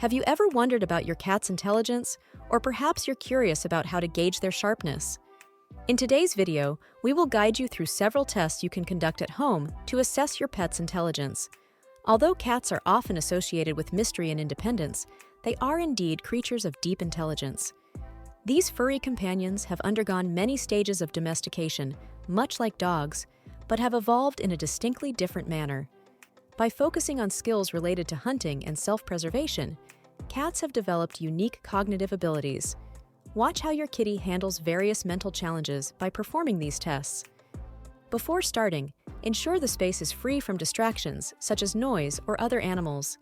Have you ever wondered about your cat's intelligence, or perhaps you're curious about how to gauge their sharpness? In today's video, we will guide you through several tests you can conduct at home to assess your pet's intelligence. Although cats are often associated with mystery and independence, they are indeed creatures of deep intelligence. These furry companions have undergone many stages of domestication, much like dogs, but have evolved in a distinctly different manner. By focusing on skills related to hunting and self-preservation, cats have developed unique cognitive abilities. Watch how your kitty handles various mental challenges by performing these tests. Before starting, ensure the space is free from distractions such as noise or other animals.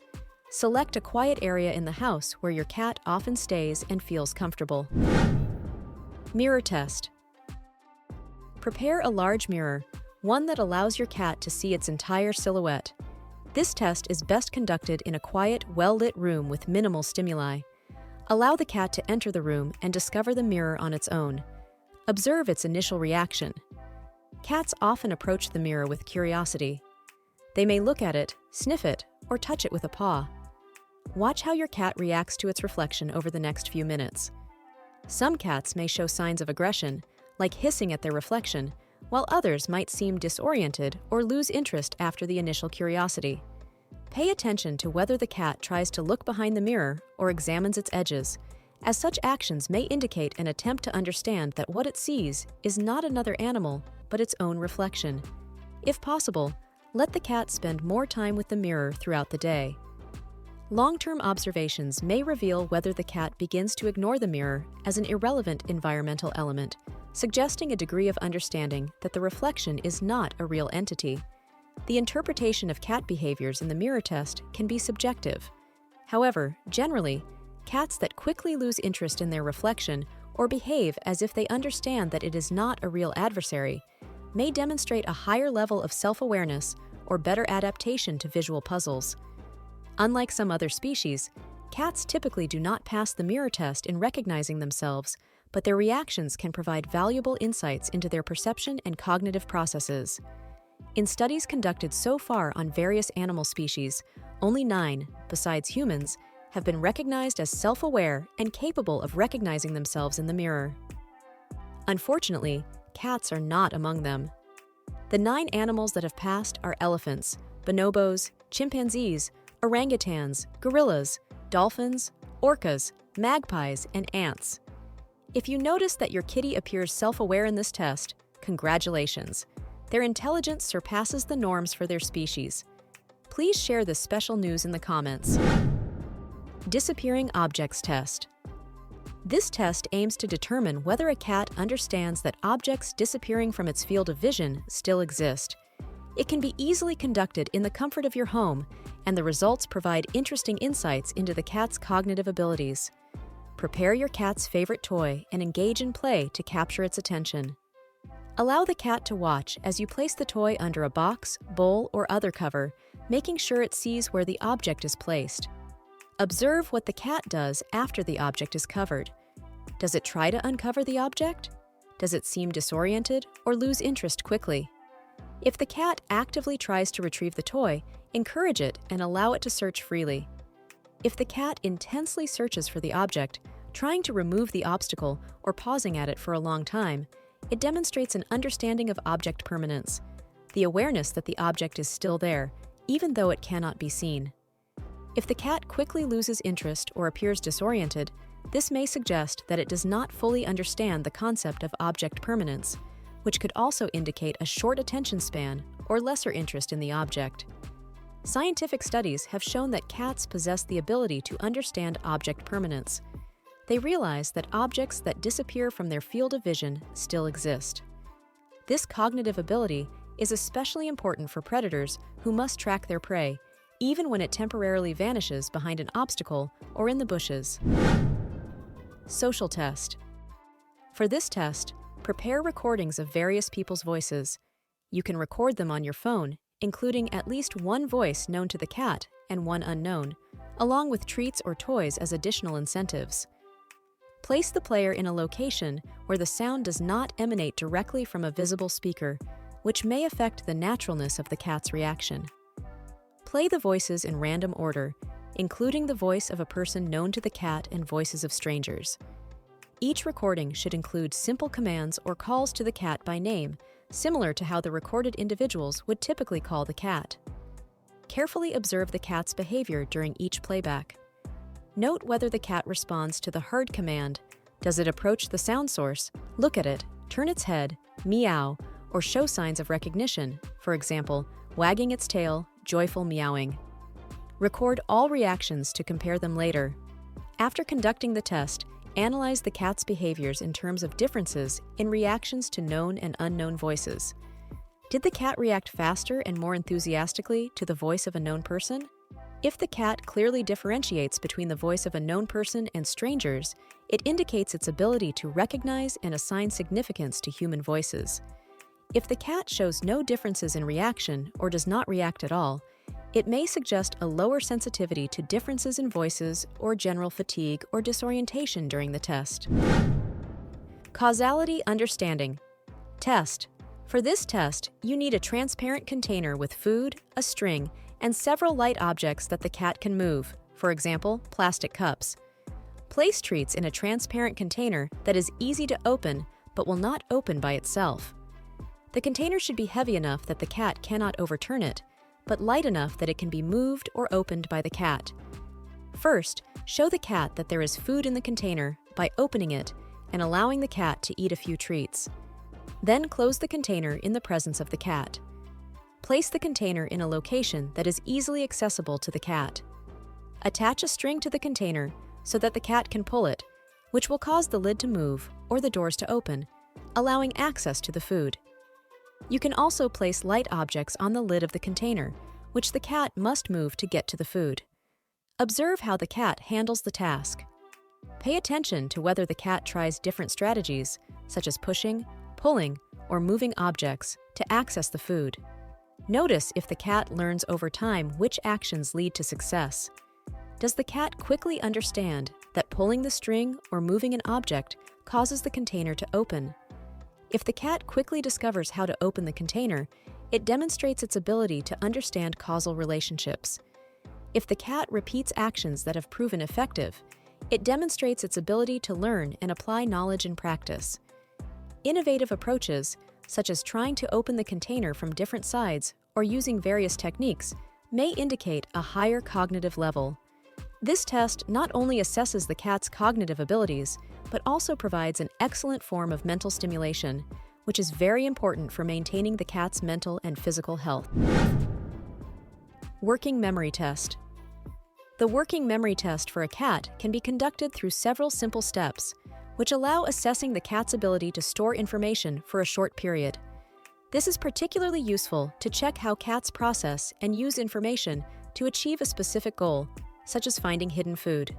Select a quiet area in the house where your cat often stays and feels comfortable. Mirror test. Prepare a large mirror, one that allows your cat to see its entire silhouette. This test is best conducted in a quiet, well-lit room with minimal stimuli. Allow the cat to enter the room and discover the mirror on its own. Observe its initial reaction. Cats often approach the mirror with curiosity. They may look at it, sniff it, or touch it with a paw. Watch how your cat reacts to its reflection over the next few minutes. Some cats may show signs of aggression, like hissing at their reflection, while others might seem disoriented or lose interest after the initial curiosity. Pay attention to whether the cat tries to look behind the mirror or examines its edges, as such actions may indicate an attempt to understand that what it sees is not another animal, but its own reflection. If possible, let the cat spend more time with the mirror throughout the day. Long-term observations may reveal whether the cat begins to ignore the mirror as an irrelevant environmental element, suggesting a degree of understanding that the reflection is not a real entity. The interpretation of cat behaviors in the mirror test can be subjective. However, generally, cats that quickly lose interest in their reflection or behave as if they understand that it is not a real adversary may demonstrate a higher level of self-awareness or better adaptation to visual puzzles. Unlike some other species, cats typically do not pass the mirror test in recognizing themselves, but their reactions can provide valuable insights into their perception and cognitive processes. In studies conducted so far on various animal species, only 9, besides humans, have been recognized as self-aware and capable of recognizing themselves in the mirror. Unfortunately, cats are not among them. The 9 animals that have passed are elephants, bonobos, chimpanzees, orangutans, gorillas, dolphins, orcas, magpies, and ants. If you notice that your kitty appears self-aware in this test, congratulations! Their intelligence surpasses the norms for their species. Please share this special news in the comments. Disappearing objects test. This test aims to determine whether a cat understands that objects disappearing from its field of vision still exist. It can be easily conducted in the comfort of your home, and the results provide interesting insights into the cat's cognitive abilities. Prepare your cat's favorite toy and engage in play to capture its attention. Allow the cat to watch as you place the toy under a box, bowl, or other cover, making sure it sees where the object is placed. Observe what the cat does after the object is covered. Does it try to uncover the object? Does it seem disoriented or lose interest quickly? If the cat actively tries to retrieve the toy, encourage it and allow it to search freely. If the cat intensely searches for the object, trying to remove the obstacle or pausing at it for a long time, it demonstrates an understanding of object permanence, the awareness that the object is still there, even though it cannot be seen. If the cat quickly loses interest or appears disoriented, this may suggest that it does not fully understand the concept of object permanence, which could also indicate a short attention span or lesser interest in the object. Scientific studies have shown that cats possess the ability to understand object permanence. They realize that objects that disappear from their field of vision still exist. This cognitive ability is especially important for predators who must track their prey, even when it temporarily vanishes behind an obstacle or in the bushes. Social test. For this test, prepare recordings of various people's voices. You can record them on your phone, including at least one voice known to the cat and one unknown, along with treats or toys as additional incentives. Place the player in a location where the sound does not emanate directly from a visible speaker, which may affect the naturalness of the cat's reaction. Play the voices in random order, including the voice of a person known to the cat and voices of strangers. Each recording should include simple commands or calls to the cat by name, similar to how the recorded individuals would typically call the cat. Carefully observe the cat's behavior during each playback. Note whether the cat responds to the heard command. Does it approach the sound source, look at it, turn its head, meow, or show signs of recognition, for example, wagging its tail, joyful meowing. Record all reactions to compare them later. After conducting the test, analyze the cat's behaviors in terms of differences in reactions to known and unknown voices. Did the cat react faster and more enthusiastically to the voice of a known person? If the cat clearly differentiates between the voice of a known person and strangers, it indicates its ability to recognize and assign significance to human voices. If the cat shows no differences in reaction or does not react at all, it may suggest a lower sensitivity to differences in voices or general fatigue or disorientation during the test. Causality understanding. Test. For this test, you need a transparent container with food, a string, and several light objects that the cat can move, for example, plastic cups. Place treats in a transparent container that is easy to open but will not open by itself. The container should be heavy enough that the cat cannot overturn it, but light enough that it can be moved or opened by the cat. First, show the cat that there is food in the container by opening it and allowing the cat to eat a few treats. Then close the container in the presence of the cat. Place the container in a location that is easily accessible to the cat. Attach a string to the container so that the cat can pull it, which will cause the lid to move or the doors to open, allowing access to the food. You can also place light objects on the lid of the container, which the cat must move to get to the food. Observe how the cat handles the task. Pay attention to whether the cat tries different strategies, such as pushing, pulling, or moving objects to access the food. Notice if the cat learns over time which actions lead to success. Does the cat quickly understand that pulling the string or moving an object causes the container to open? If the cat quickly discovers how to open the container, it demonstrates its ability to understand causal relationships. If the cat repeats actions that have proven effective, it demonstrates its ability to learn and apply knowledge in practice. Innovative approaches, such as trying to open the container from different sides or using various techniques, may indicate a higher cognitive level. This test not only assesses the cat's cognitive abilities, but also provides an excellent form of mental stimulation, which is very important for maintaining the cat's mental and physical health. Working memory test. The working memory test for a cat can be conducted through several simple steps, which allow assessing the cat's ability to store information for a short period. This is particularly useful to check how cats process and use information to achieve a specific goal, such as finding hidden food.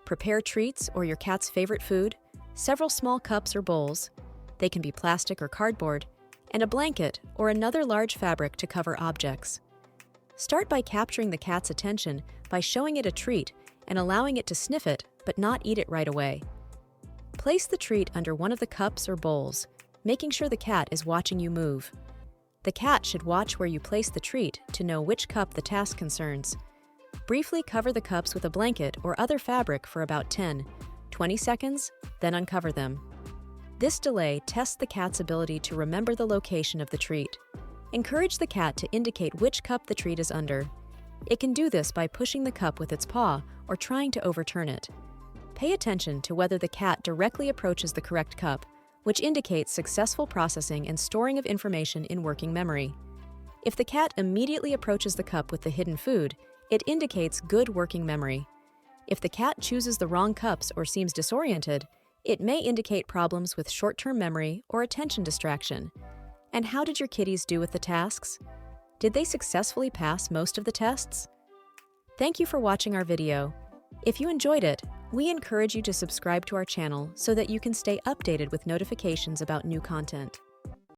Prepare treats or your cat's favorite food, several small cups or bowls, they can be plastic or cardboard, and a blanket or another large fabric to cover objects. Start by capturing the cat's attention by showing it a treat and allowing it to sniff it but not eat it right away. Place the treat under one of the cups or bowls, making sure the cat is watching you move. The cat should watch where you place the treat to know which cup the task concerns. Briefly cover the cups with a blanket or other fabric for about 10-20 seconds, then uncover them. This delay tests the cat's ability to remember the location of the treat. Encourage the cat to indicate which cup the treat is under. It can do this by pushing the cup with its paw or trying to overturn it. Pay attention to whether the cat directly approaches the correct cup, which indicates successful processing and storing of information in working memory. If the cat immediately approaches the cup with the hidden food, it indicates good working memory. If the cat chooses the wrong cups or seems disoriented, it may indicate problems with short-term memory or attention distraction. And how did your kitties do with the tasks? Did they successfully pass most of the tests? Thank you for watching our video. If you enjoyed it, we encourage you to subscribe to our channel so that you can stay updated with notifications about new content.